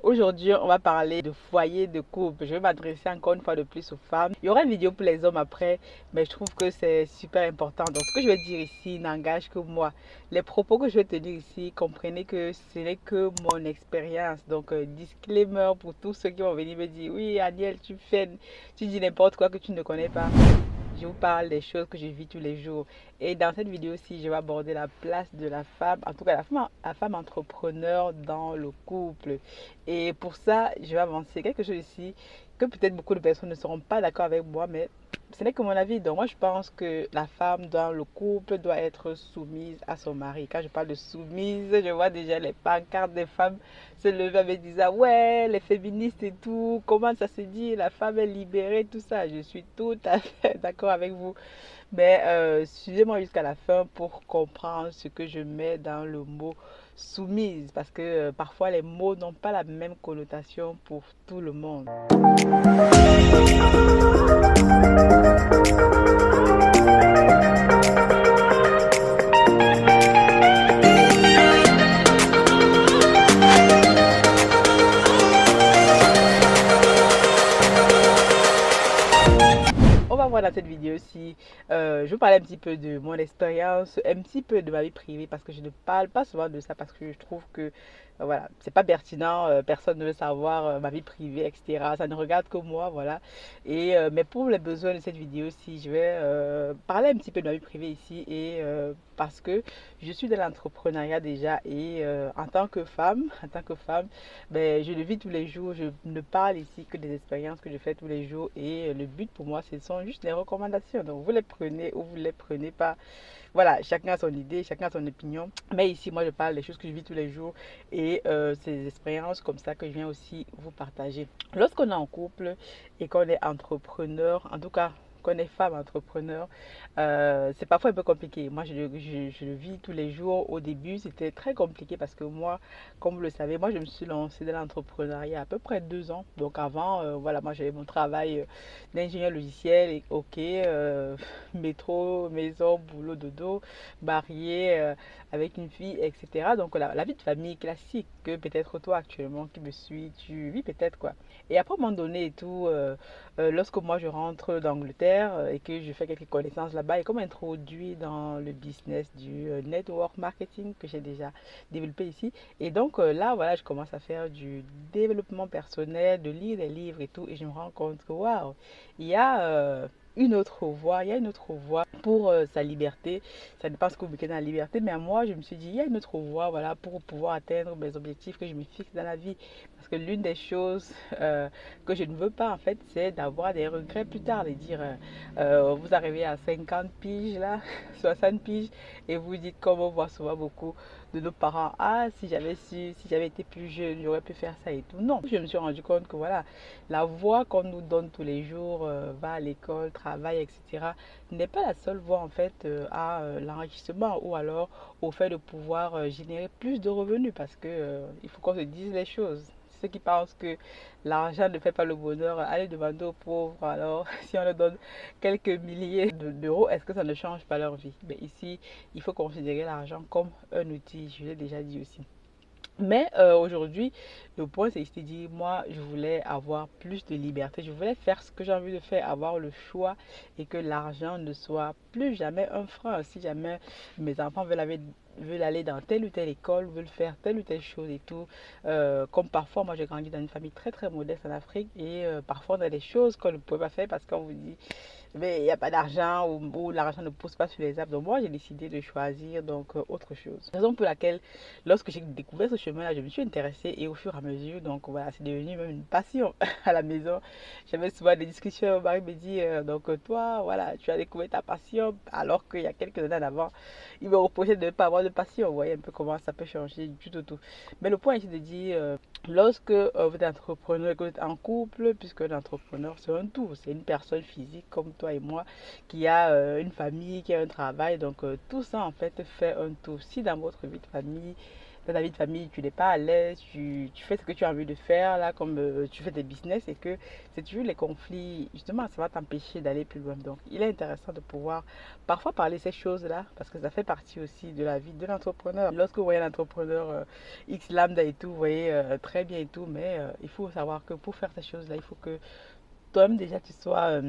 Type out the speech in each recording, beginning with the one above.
Aujourd'hui, on va parler de foyer, de couple. Je vais m'adresser encore une fois de plus aux femmes. Il y aura une vidéo pour les hommes après, mais je trouve que c'est super important. Donc, ce que je vais dire ici n'engage que moi. Les propos que je vais tenir ici, comprenez que ce n'est que mon expérience. Donc, disclaimer pour tous ceux qui vont venir me dire, oui, Aniel, tu dis n'importe quoi que tu ne connais pas. Je vous parle des choses que je vis tous les jours. Et dans cette vidéo-ci, je vais aborder la place de la femme, en tout cas la femme entrepreneur dans le couple. Et pour ça, je vais avancer quelque chose ici que peut-être beaucoup de personnes ne seront pas d'accord avec moi, mais ce n'est que mon avis. Donc moi, je pense que la femme dans le couple doit être soumise à son mari. Quand je parle de soumise, je vois déjà les pancartes des femmes se lever avec disant ouais, les féministes et tout, comment ça se dit, la femme est libérée, tout ça. Je suis tout à fait d'accord avec vous. Mais suivez-moi jusqu'à la fin pour comprendre ce que je mets dans le mot soumise. Parce que parfois les mots n'ont pas la même connotation pour tout le monde. On va voir dans cette vidéo-ci, je vais parler un petit peu de mon expérience, un petit peu de ma vie privée parce que je ne parle pas souvent de ça parce que je trouve que voilà, c'est pas pertinent, personne ne veut savoir ma vie privée, etc. Ça ne regarde que moi, voilà. Et mais pour les besoins de cette vidéo-ci, je vais parler un petit peu de ma vie privée ici et parce que je suis dans l'entrepreneuriat déjà et en tant que femme, ben, je le vis tous les jours. Je ne parle ici que des expériences que je fais tous les jours et le but pour moi, ce sont juste des recommandations. Donc vous les prenez ou vous les prenez pas. Voilà, chacun a son idée, chacun a son opinion. Mais ici, moi, je parle des choses que je vis tous les jours et c'est des expériences comme ça que je viens aussi vous partager. Lorsqu'on est en couple et qu'on est entrepreneur, en tout cas, qu'on est femme entrepreneur, c'est parfois un peu compliqué. Moi, je le vis tous les jours. Au début, c'était très compliqué parce que moi, comme vous le savez, moi, je me suis lancée dans l'entrepreneuriat à peu près 2 ans. Donc avant, voilà, moi, j'avais mon travail d'ingénieur logiciel et ok, métro, maison, boulot, dodo, marié avec une fille, etc. Donc la vie de famille classique que peut-être toi actuellement qui me suis, tu vis peut-être quoi. Et après, à un moment donné et tout, lorsque moi je rentre d'Angleterre et que je fais quelques connaissances là-bas, et comme introduit dans le business du network marketing que j'ai déjà développé ici. Et donc là, voilà, je commence à faire du développement personnel, de lire des livres et tout, et je me rends compte que waouh, il y a une autre voie, il y a une autre voie pour sa liberté. Ça dépend ce que vous mettez dans la liberté, mais à moi, je me suis dit, il y a une autre voie, voilà, pour pouvoir atteindre mes objectifs que je me fixe dans la vie. Parce que l'une des choses que je ne veux pas, en fait, c'est d'avoir des regrets plus tard, de dire, vous arrivez à 50 piges, là, 60 piges, et vous dites, comme on voit souvent beaucoup de nos parents, ah, si j'avais su, si j'avais été plus jeune, j'aurais pu faire ça et tout. Non, je me suis rendu compte que, voilà, la voie qu'on nous donne tous les jours, va à l'école, travail, etc., n'est pas la seule voie, en fait, à l'enrichissement ou alors au fait de pouvoir générer plus de revenus parce que il faut qu'on se dise les choses. Ceux qui pensent que l'argent ne fait pas le bonheur, allez demander aux pauvres. Alors, si on leur donne quelques milliers d'euros, est-ce que ça ne change pas leur vie? Mais ici, il faut considérer l'argent comme un outil, je l'ai déjà dit aussi. Mais aujourd'hui, le point, c'est de dire, moi, je voulais avoir plus de liberté. Je voulais faire ce que j'ai envie de faire, avoir le choix et que l'argent ne soit plus jamais un frein. Si jamais mes enfants veulent aller dans telle ou telle école, veulent faire telle ou telle chose et tout. Comme parfois, moi, j'ai grandi dans une famille très, très modeste en Afrique et parfois, on a des choses qu'on ne pouvait pas faire parce qu'on vous dit mais il n'y a pas d'argent ou l'argent ne pousse pas sur les arbres. Donc moi, j'ai décidé de choisir donc autre chose. Raison pour laquelle, lorsque j'ai découvert ce chemin-là, je me suis intéressée et au fur et à mesure, donc voilà, c'est devenu même une passion à la maison. J'avais souvent des discussions, mon mari me dit, donc toi, voilà, tu as découvert ta passion, alors qu'il y a quelques années avant, il me reprochait de ne pas avoir de passion. Vous voyez un peu comment ça peut changer du tout. Mais le point est de dire, lorsque vous êtes entrepreneur et que vous êtes en couple, puisque l'entrepreneur c'est un tout, c'est une personne physique comme toi et moi qui a une famille, qui a un travail, donc tout ça en fait fait un tout. Si dans votre vie de famille, dans ta vie de famille, tu n'es pas à l'aise, tu fais ce que tu as envie de faire, là, comme tu fais des business, et que c'est toujours les conflits, justement, ça va t'empêcher d'aller plus loin. Donc, il est intéressant de pouvoir parfois parler ces choses-là, parce que ça fait partie aussi de la vie de l'entrepreneur. Lorsque vous voyez un entrepreneur X lambda et tout, vous voyez très bien et tout, mais il faut savoir que pour faire ces choses-là, il faut que toi-même déjà tu sois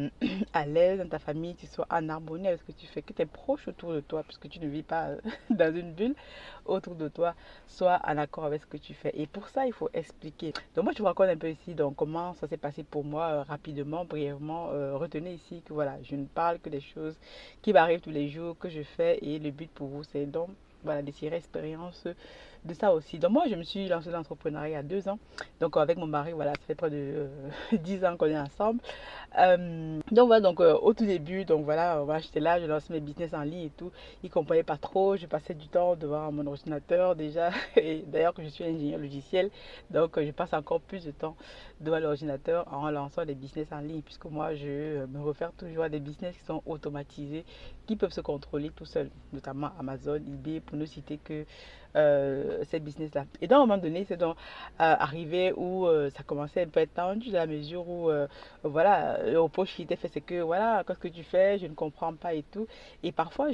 à l'aise dans ta famille, tu sois en harmonie avec ce que tu fais, que tes proches autour de toi, puisque tu ne vis pas dans une bulle autour de toi, soient en accord avec ce que tu fais. Et pour ça, il faut expliquer. Donc moi, je vous raconte un peu ici donc, comment ça s'est passé pour moi rapidement, brièvement. Retenez ici que voilà, je ne parle que des choses qui m'arrivent tous les jours, que je fais, et le but pour vous, c'est donc voilà, de tirer expérience de ça aussi. Donc moi, je me suis lancée dans l'entrepreneuriat il y a 2 ans. Donc avec mon mari, voilà, ça fait près de 10 ans qu'on est ensemble. Donc voilà, donc au tout début, donc voilà, j'étais là, je lançais mes business en ligne et tout. Il ne comprenait pas trop, je passais du temps devant mon ordinateur déjà. Et d'ailleurs que je suis ingénieur logiciel, donc je passe encore plus de temps devant l'ordinateur en lançant des business en ligne, puisque moi je me réfère toujours à des business qui sont automatisés, qui peuvent se contrôler tout seuls, notamment Amazon, eBay, pour ne citer que ces business-là. Et dans un moment donné, c'est donc arrivé où ça commençait un peu à être tendu, dans la mesure où voilà, le reproche qui était fait, c'est que voilà, qu'est-ce que tu fais, je ne comprends pas et tout. Et parfois,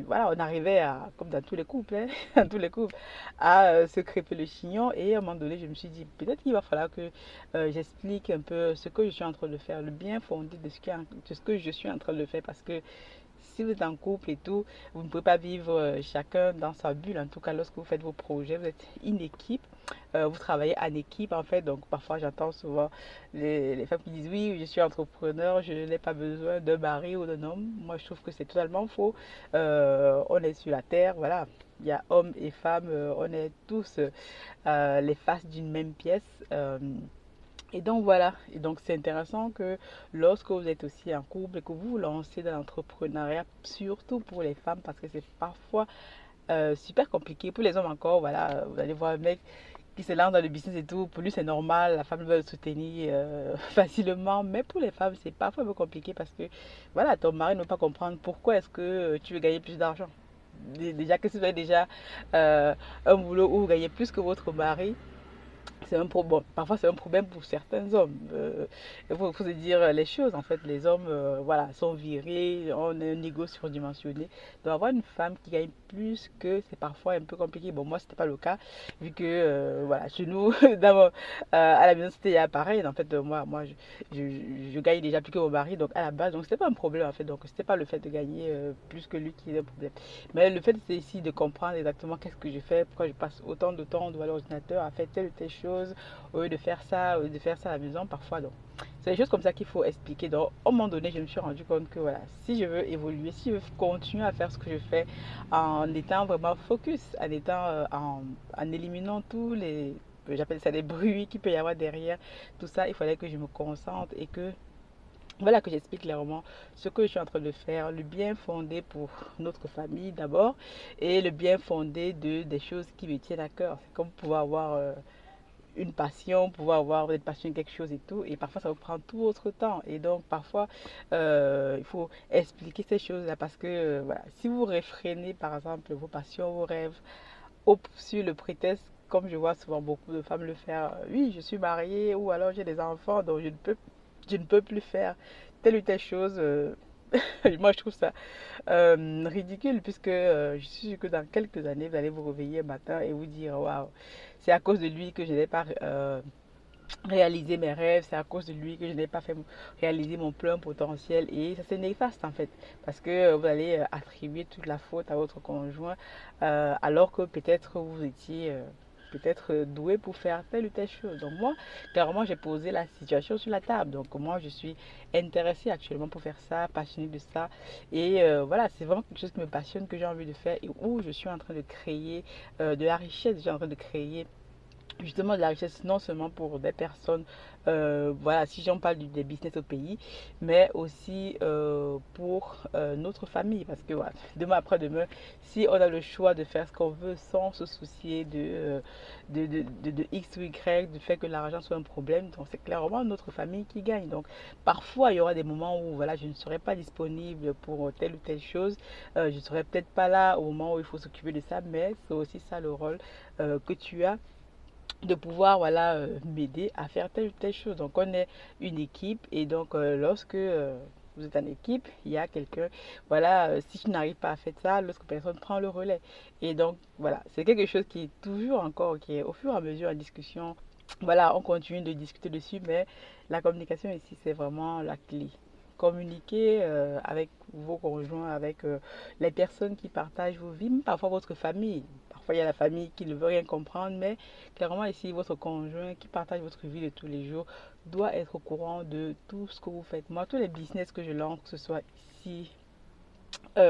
voilà, on arrivait à, comme dans tous les couples, hein, dans tous les couples, à se crêper le chignon. Et à un moment donné, je me suis dit, peut-être qu'il va falloir que j'explique un peu ce que je suis en train de faire, le bien fondé de ce que je suis en train de faire, parce que si vous êtes en couple et tout, vous ne pouvez pas vivre chacun dans sa bulle. En tout cas, lorsque vous faites vos projets, vous êtes une équipe, vous travaillez en équipe en fait. Donc parfois, j'entends souvent les femmes qui disent oui, je suis entrepreneur, je n'ai pas besoin d'un mari ou d'un homme. Moi, je trouve que c'est totalement faux. On est sur la terre, voilà. Il y a hommes et femmes, on est tous les faces d'une même pièce. Et donc voilà, et donc c'est intéressant que lorsque vous êtes aussi en couple et que vous vous lancez dans l'entrepreneuriat, surtout pour les femmes, parce que c'est parfois super compliqué. Pour les hommes encore, voilà, vous allez voir un mec qui se lance dans le business et tout, pour lui c'est normal, la femme veut le soutenir facilement, mais pour les femmes c'est parfois un peu compliqué parce que voilà, ton mari ne peut pas comprendre pourquoi est-ce que tu veux gagner plus d'argent. Déjà que si vous avez déjà un boulot où vous gagnez plus que votre mari, c'est un problème. Bon, parfois c'est un problème pour certains hommes. Il faut se dire les choses. En fait, les hommes, voilà, sont virés, on a un ego surdimensionné. Donc avoir une femme qui gagne plus que c'est parfois un peu compliqué. Bon, moi c'était pas le cas vu que voilà, chez nous, à la maison c'était pareil. En fait, moi, je gagne déjà plus que mon mari, donc à la base, donc c'était pas un problème en fait. Donc c'était pas le fait de gagner plus que lui qui est un problème. Mais le fait c'est ici de comprendre exactement qu'est-ce que je fais, pourquoi je passe autant de temps devant l'ordinateur à faire telle ou telle chose au lieu de faire ça, au lieu de faire ça à la maison parfois. Donc, c'est des choses comme ça qu'il faut expliquer. Donc, à un moment donné, je me suis rendu compte que voilà, si je veux évoluer, si je veux continuer à faire ce que je fais en étant vraiment focus, en éliminant tous les, j'appelle ça des bruits qu'il peut y avoir derrière tout ça, il fallait que je me concentre et que voilà que j'explique clairement ce que je suis en train de faire, le bien fondé pour notre famille d'abord et le bien fondé des choses qui me tiennent à cœur. C'est comme pouvoir avoir une passion, pouvoir avoir vous êtes passionné de quelque chose et tout, et parfois ça vous prend tout votre temps. Et donc parfois il faut expliquer ces choses-là parce que voilà, si vous réfrénez par exemple vos passions, vos rêves, sur le prétexte, comme je vois souvent beaucoup de femmes le faire, oui, je suis mariée ou alors j'ai des enfants, donc je ne peux plus faire telle ou telle chose. Moi, je trouve ça ridicule puisque je suis sûre que dans quelques années, vous allez vous réveiller un matin et vous dire waouh, c'est à cause de lui que je n'ai pas réalisé mes rêves, c'est à cause de lui que je n'ai pas fait réaliser mon plein potentiel. Et ça, c'est néfaste en fait parce que vous allez attribuer toute la faute à votre conjoint alors que peut-être vous étiez peut-être doué pour faire telle ou telle chose. Donc moi, clairement, j'ai posé la situation sur la table. Donc moi, je suis intéressée actuellement pour faire ça, passionnée de ça. Et voilà, c'est vraiment quelque chose qui me passionne, que j'ai envie de faire et où je suis en train de créer de la richesse, je suis en train de créer justement de la richesse non seulement pour des personnes, voilà, si j'en parle des business au pays, mais aussi pour notre famille. Parce que voilà, demain après-demain, si on a le choix de faire ce qu'on veut sans se soucier de X ou Y, du fait que l'argent soit un problème, donc c'est clairement notre famille qui gagne. Donc parfois, il y aura des moments où voilà, je ne serai pas disponible pour telle ou telle chose. Je ne serai peut-être pas là au moment où il faut s'occuper de ça, mais c'est aussi ça le rôle que tu as de pouvoir voilà m'aider à faire telle ou telle chose. Donc on est une équipe et donc lorsque vous êtes en équipe, il y a quelqu'un, voilà, si tu n'arrives pas à faire ça, l'autre personne prend le relais. Et donc voilà, c'est quelque chose qui est toujours encore, qui est au fur et à mesure en discussion. Voilà, on continue de discuter dessus, mais la communication ici, c'est vraiment la clé. Communiquer avec vos conjoints, avec les personnes qui partagent vos vies, même parfois votre famille. Parfois, il y a la famille qui ne veut rien comprendre, mais clairement, ici, votre conjoint qui partage votre vie de tous les jours doit être au courant de tout ce que vous faites. Moi, tous les business que je lance, que ce soit ici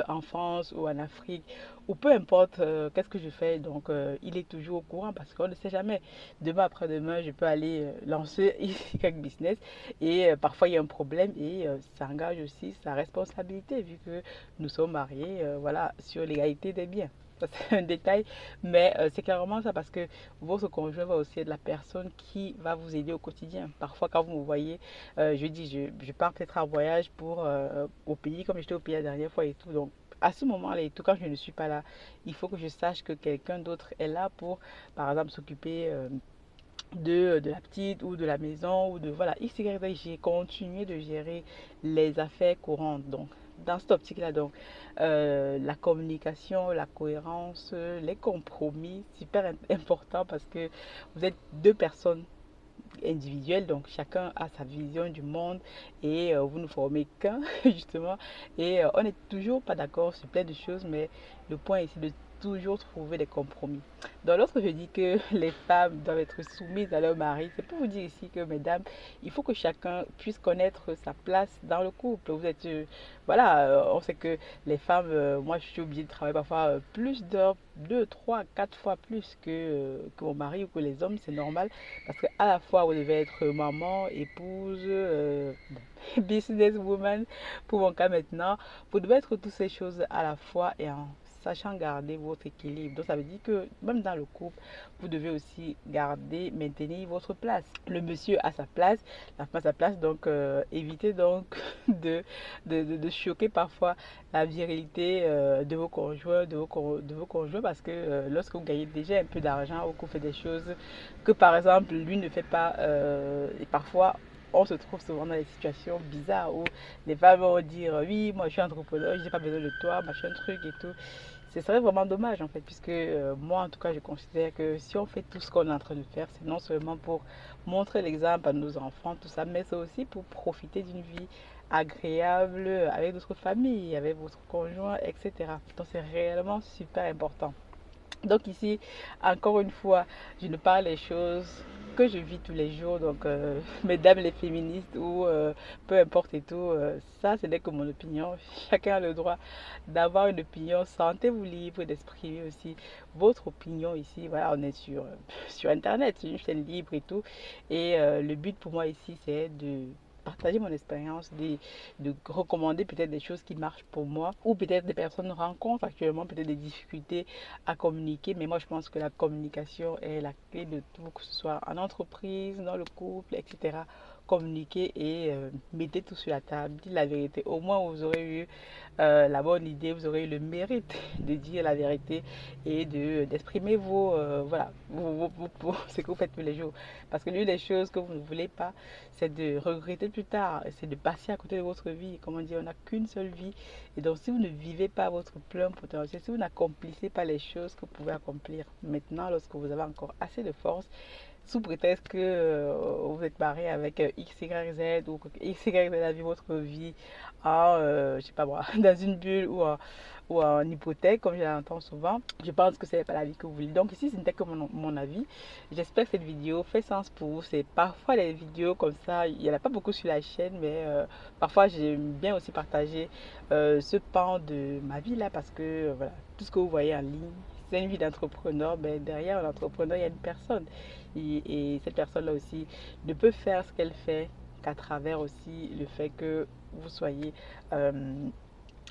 en France ou en Afrique ou peu importe qu'est-ce que je fais, donc il est toujours au courant parce qu'on ne sait jamais. Demain après-demain, je peux aller lancer ici quelques business et parfois il y a un problème et ça engage aussi sa responsabilité vu que nous sommes mariés voilà, sur l'égalité des biens. Ça, c'est un détail, mais c'est clairement ça parce que votre conjoint va aussi être la personne qui va vous aider au quotidien. Parfois, quand vous me voyez, je dis, je pars peut-être en voyage pour au pays, comme j'étais au pays la dernière fois et tout. Donc, à ce moment-là et tout, quand je ne suis pas là, il faut que je sache que quelqu'un d'autre est là pour, par exemple, s'occuper de la petite ou de la maison ou de voilà X, Y, Z. J'ai continué de gérer les affaires courantes. Donc, dans cette optique-là, donc, la communication, la cohérence, les compromis, super important parce que vous êtes deux personnes individuelles, donc chacun a sa vision du monde et vous ne formez qu'un, justement. Et on n'est toujours pas d'accord sur plein de choses, mais le point ici de toujours trouver des compromis. Donc lorsque je dis que les femmes doivent être soumises à leur mari, c'est pour vous dire ici que mesdames, il faut que chacun puisse connaître sa place dans le couple. Vous êtes, voilà, on sait que les femmes, moi je suis obligée de travailler parfois plus d'heures, 2, 3, 4 fois plus que mon mari ou que les hommes, c'est normal. Parce qu'à la fois, vous devez être maman, épouse, businesswoman, pour mon cas maintenant. Vous devez être toutes ces choses à la fois et en sachant garder votre équilibre. Donc ça veut dire que même dans le couple, vous devez aussi garder, maintenir votre place. Le monsieur a sa place, la femme a sa place, donc évitez donc de choquer parfois la virilité de vos conjoints, de vos conjoints, parce que lorsque vous gagnez déjà un peu d'argent ou que vous faites des choses que par exemple lui ne fait pas, et parfois on se trouve souvent dans des situations bizarres où les femmes vont dire oui, moi je suis entrepreneur, j'ai pas besoin de toi, machin truc et tout. Ce serait vraiment dommage en fait, puisque moi en tout cas je considère que si on fait tout ce qu'on est en train de faire, c'est non seulement pour montrer l'exemple à nos enfants, tout ça, mais c'est aussi pour profiter d'une vie agréable avec votre famille, avec votre conjoint, etc. Donc c'est réellement super important. Donc ici, encore une fois, je ne parle des choses que je vis tous les jours. Donc, mesdames les féministes ou peu importe et tout, ça, ce n'est que mon opinion. Chacun a le droit d'avoir une opinion. Sentez-vous libre d'exprimer aussi votre opinion ici. Voilà, on est sur Internet, c'est une chaîne libre et tout. Et le but pour moi ici, c'est de partager mon expérience, de recommander peut-être des choses qui marchent pour moi ou peut-être des personnes rencontrent actuellement peut-être des difficultés à communiquer. Mais moi, je pense que la communication est la clé de tout, que ce soit en entreprise, dans le couple, etc. Communiquer et mettez tout sur la table, dites la vérité. Au moins, vous aurez eu la bonne idée, vous aurez eu le mérite de dire la vérité et d'exprimer voilà, ce que vous faites tous les jours. Parce que l'une des choses que vous ne voulez pas, c'est de regretter plus tard, c'est de passer à côté de votre vie. Comment dire, on n'a qu'une seule vie. Et donc, si vous ne vivez pas votre plein potentiel, si vous n'accomplissez pas les choses que vous pouvez accomplir maintenant, lorsque vous avez encore assez de force, sous prétexte que vous êtes marié avec X, Y, Z ou que X, Y, Z a vu votre vie en, je sais pas moi, dans une bulle ou en hypothèque, comme je l'entends souvent, je pense que ce n'est pas la vie que vous voulez. Donc ici, ce n'était que mon avis. J'espère que cette vidéo fait sens pour vous. C'est parfois les vidéos comme ça, il n'y en a pas beaucoup sur la chaîne, mais parfois j'aime bien aussi partager ce pan de ma vie là parce que voilà, tout ce que vous voyez en ligne, c'est une vie d'entrepreneur, ben, derrière l'entrepreneur, il y a une personne. Et cette personne-là aussi ne peut faire ce qu'elle fait qu'à travers aussi le fait que vous soyez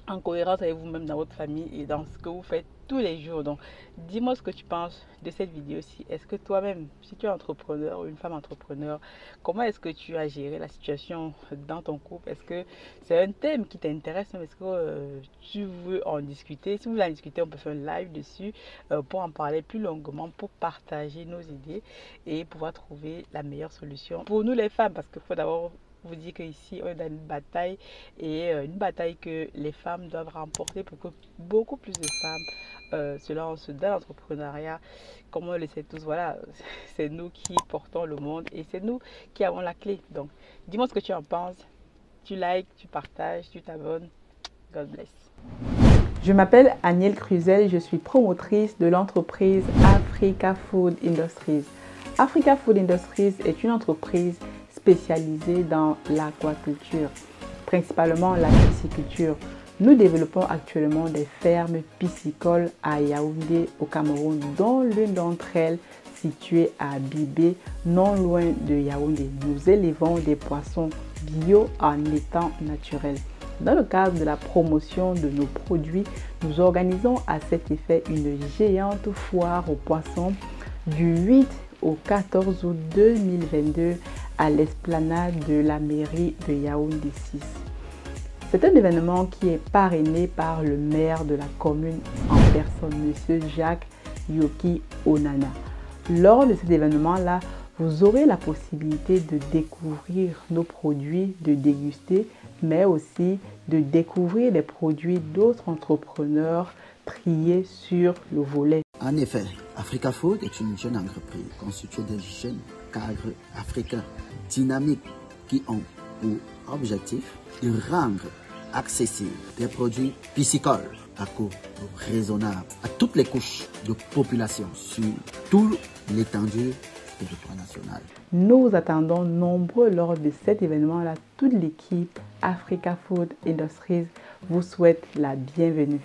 en cohérence avec vous-même dans votre famille et dans ce que vous faites tous les jours. Donc, dis-moi ce que tu penses de cette vidéo-ci. Est-ce que toi-même, si tu es entrepreneur ou une femme entrepreneur, comment est-ce que tu as géré la situation dans ton couple? Est-ce que c'est un thème qui t'intéresse? Est-ce que tu veux en discuter? Si vous voulez en discuter, on peut faire un live dessus pour en parler plus longuement, pour partager nos idées et pouvoir trouver la meilleure solution pour nous les femmes. Parce qu'il faut d'abord vous dire qu'ici, on est dans une bataille et une bataille que les femmes doivent remporter pour que beaucoup plus de femmes se lancent dans l'entrepreneuriat. Comme on le sait tous, voilà, c'est nous qui portons le monde et c'est nous qui avons la clé. Donc, dis-moi ce que tu en penses. Tu likes, tu partages, tu t'abonnes. God bless. Je m'appelle Aniel Cruzel, je suis promotrice de l'entreprise Africa Food Industries. Africa Food Industries est une entreprise spécialisée dans l'aquaculture, principalement la pisciculture. Nous développons actuellement des fermes piscicoles à Yaoundé au Cameroun, dont l'une d'entre elles située à Bibé, non loin de Yaoundé. Nous élevons des poissons bio en étang naturel. Dans le cadre de la promotion de nos produits, nous organisons à cet effet une géante foire aux poissons du 8 au 14 août 2022 à l'esplanade de la mairie de Yaoundé 6. C'est un événement qui est parrainé par le maire de la commune en personne, M. Jacques Yoki Onana. Lors de cet événement-là, vous aurez la possibilité de découvrir nos produits, de déguster, mais aussi de découvrir les produits d'autres entrepreneurs triés sur le volet. En effet, Africa Food est une jeune entreprise constituée de jeunes cadres africains dynamiques qui ont pour objectif de rendre accessibles des produits piscicoles à coût raisonnable à toutes les couches de population sur toute l'étendue du territoire national. Nous attendons nombreux lors de cet événement-là. Toute l'équipe Africa Food Industries vous souhaite la bienvenue.